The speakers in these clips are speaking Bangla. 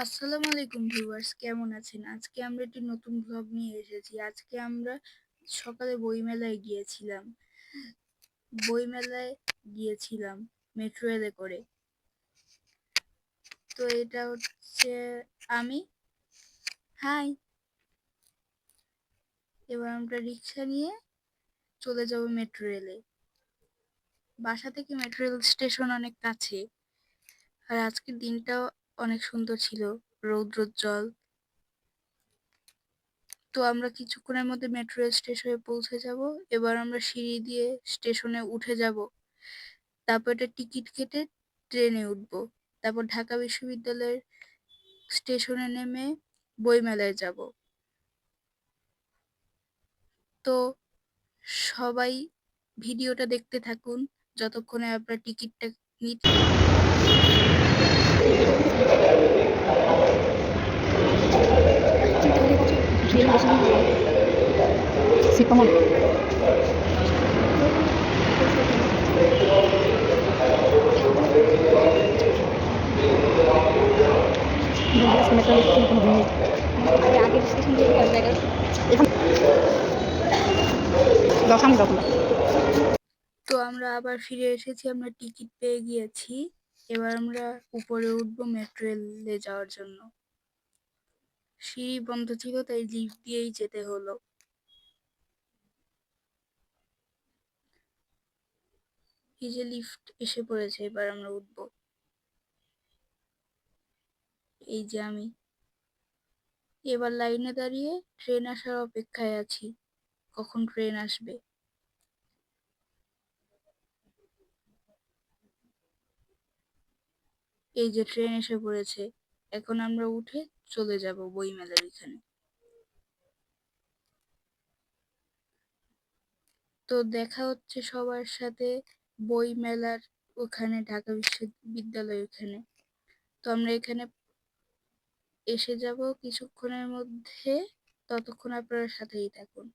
আসসালামু আলাইকুম ভিউয়ার্স, কেমন আছেন? আজকে আমরা একটি নতুন ব্লগ নিয়ে এসেছি। আজকে আমরা সকালে বইমেলায় গিয়েছিলাম মেট্রো রেলে করে। তো এটা হচ্ছে আমি। হাই। এবার আমরা রিক্সা নিয়ে চলে যাব মেট্রো রেলে। বাসা থেকে মেট্রো রেল স্টেশন অনেক কাছে। আর আজকের দিনটাও অনেক সুন্দর ছিল, রৌদ্রোজ্জ্বল। তো আমরা কিছুক্ষণের মধ্যে মেট্রো রেল স্টেশনে পৌঁছে যাব। এবার আমরা সিঁড়ি দিয়ে স্টেশনে উঠে যাব। তারপর একটা টিকিট কেটে ট্রেনে উঠবো। তারপর ঢাকা বিশ্ববিদ্যালয়ের স্টেশনে নেমে বইমেলায় যাব। তো সবাই ভিডিওটা দেখতে থাকুন যতক্ষণে আপনার টিকিটটা নিতে। Sí, cómo no. বন্ধুরা শুনে চলে এসেছি নতুন ভূমি। আরে আগের স্টেশন দিয়ে কয় জায়গা এখান দাও সামনে দাও তোমরা। তো আমরা আবার ফিরে এসেছি, আমরা টিকিট পেয়ে গিয়েছি। এবার আমরা উপরে উঠবো মেট্রো রেলে যাওয়ার জন্য। সিঁড়ি বন্ধ ছিল, তাই লিফট দিয়েই যেতে হলো। এই যে লিফট এসে পড়েছে, এবার আমরা উঠবো। এই যে আমি। এবার লাইনে দাঁড়িয়ে ট্রেন আসার অপেক্ষায় আছি, কখন ট্রেন আসবে। এই যে ট্রেন এসে পড়েছে, এখন আমরা উঠে চলে যাব বইমেলার এখানে। তো দেখা হচ্ছে সবার সাথে বইমেলার ওখানে, ঢাকা বিশ্ববিদ্যালয় ওখানে। তো আমরা এখানে এসে যাব কিছুক্ষণের মধ্যে, ততক্ষণ আপনারা সাথেই থাকুন।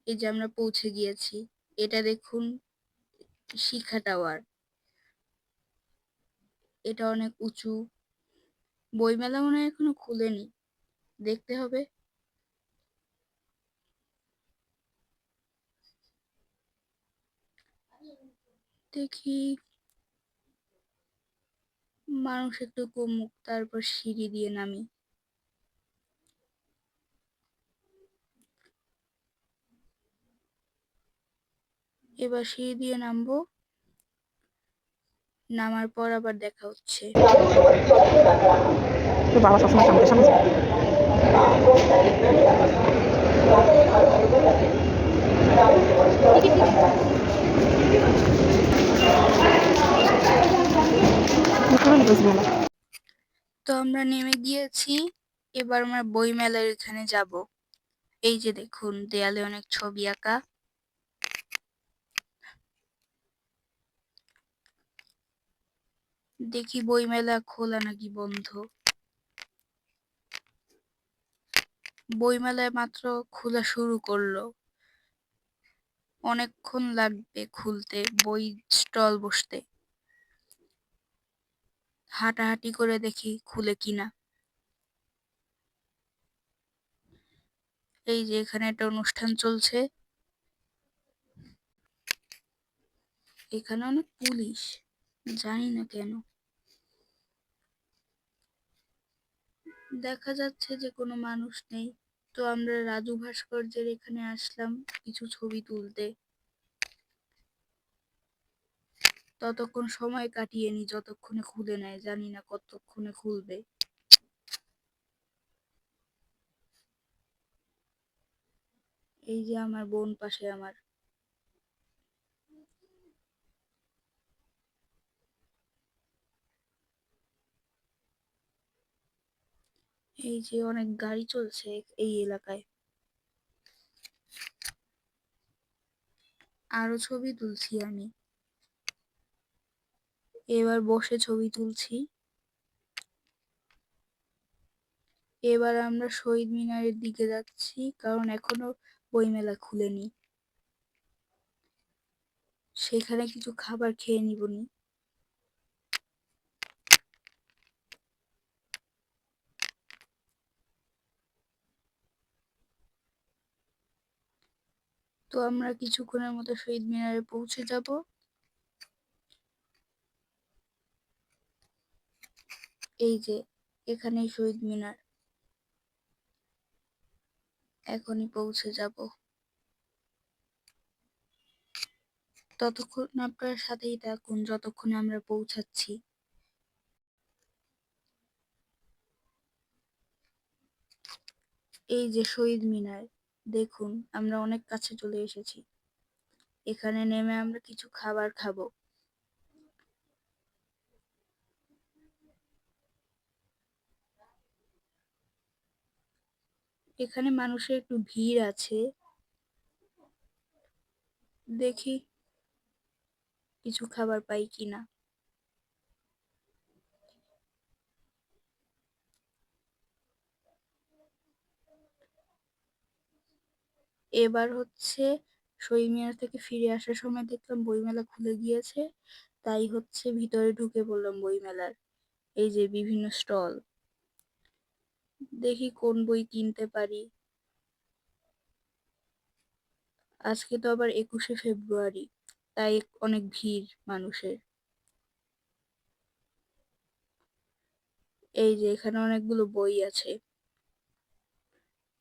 এই যে আমরা পৌঁছে গিয়েছি। এটা দেখুন, শিখা টাওয়ার। এটা অনেক উঁচু। বইমেলা মনে হয় এখনো খুলেনি, দেখতে হবে। দেখি, মানুষ একটু কমুক, তারপর সিঁড়ি দিয়ে নামি। এবার সিঁড়ি দিয়ে নামবো। নামার পর আবার দেখা হচ্ছে। তো বাবা সবসময় সামনে সামনে তো আমরা নেমে গিয়েছি। এবার আমরা বইমেলার এখানে যাব। এই যে দেখুন, দেয়ালে অনেক ছবি আঁকা। দেখি বইমেলা খোলা নাকি বন্ধ। বইমেলায় মাত্র খোলা শুরু করলো, অনেকক্ষণ লাগবে খুলতে, বই স্টল বসতে। হাঁটাহাঁটি করে দেখি খুলে কিনা। এই যে এখানে একটা অনুষ্ঠান চলছে। এখানে অনেক পুলিশ, জানি না কেন। দেখা যাচ্ছে যে কোনো মানুষ নেই। তো আমরা রাজু ভাস্কর্যের এখানে আসলাম কিছু ছবি তুলতে। ততক্ষণ সময় কাটিয়ে নি, যতক্ষণে খুলে নেয়, জানি না কতক্ষণে খুলবে। এই যে আমার বোন পাশে আমার। এই যে অনেক গাড়ি চলছে এই এলাকায়। আরো ছবি তুলছি আমি। এবার বসে ছবি তুলছি। এবার আমরা শহীদ মিনারের দিকে যাচ্ছি, কারণ এখনো বইমেলা খুলেনি। সেখানে কিছু খাবার খেয়ে নিবনি। তো আমরা কিছুক্ষণের মতো শহীদ মিনারে পৌঁছে যাব। এই যে এখানেই শহীদ মিনার, এখনই পৌঁছে যাব। ততক্ষণ আপনার সাথেই থাকুন যতক্ষণে আমরা পৌঁছাচ্ছি। এই যে শহীদ মিনার, দেখুন আমরা অনেক কাছে চলে এসেছি। এখানে নেমে আমরা কিছু খাবার খাবো। এখানে মানুষের একটু ভিড় আছে, দেখি কিছু খাবার পাই কিনা। এবার হচ্ছে শহীদ মিনার থেকে ফিরে আসার সময় দেখলাম বইমেলা খুলে গিয়েছে, তাই হচ্ছে ভিতরে ঢুকে পড়লাম বইমেলার। এই যে বিভিন্ন স্টল, দেখি কোন বই কিনতে পারি। আজকে তো আবার 21শে ফেব্রুয়ারি, তাই অনেক ভিড় মানুষের। এই যে এখানে অনেকগুলো বই আছে,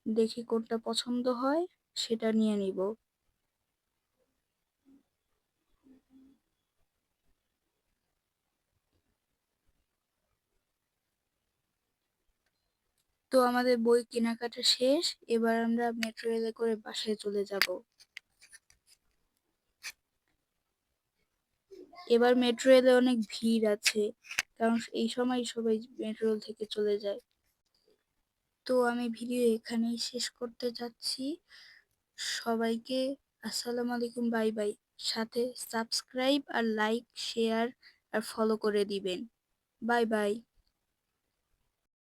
দেখি কোনটা পছন্দ হয় সেটা নিয়ে নিব। তো আমাদের বই কেনাকাটা শেষ, এবার আমরা মেট্রো রেলে করে বাসায় চলে যাব। এবার মেট্রো রেলে অনেক ভিড় আছে, কারণ এই সময় সবাই মেট্রো রেল থেকে চলে যায়। তো আমি ভিডিও এখানেই শেষ করতে যাচ্ছি। সবাইকে আসসালামু আলাইকুম, বাই বাই। সাথে সাবস্ক্রাইব আর লাইক, শেয়ার আর ফলো করে দিবেন। Bye bye.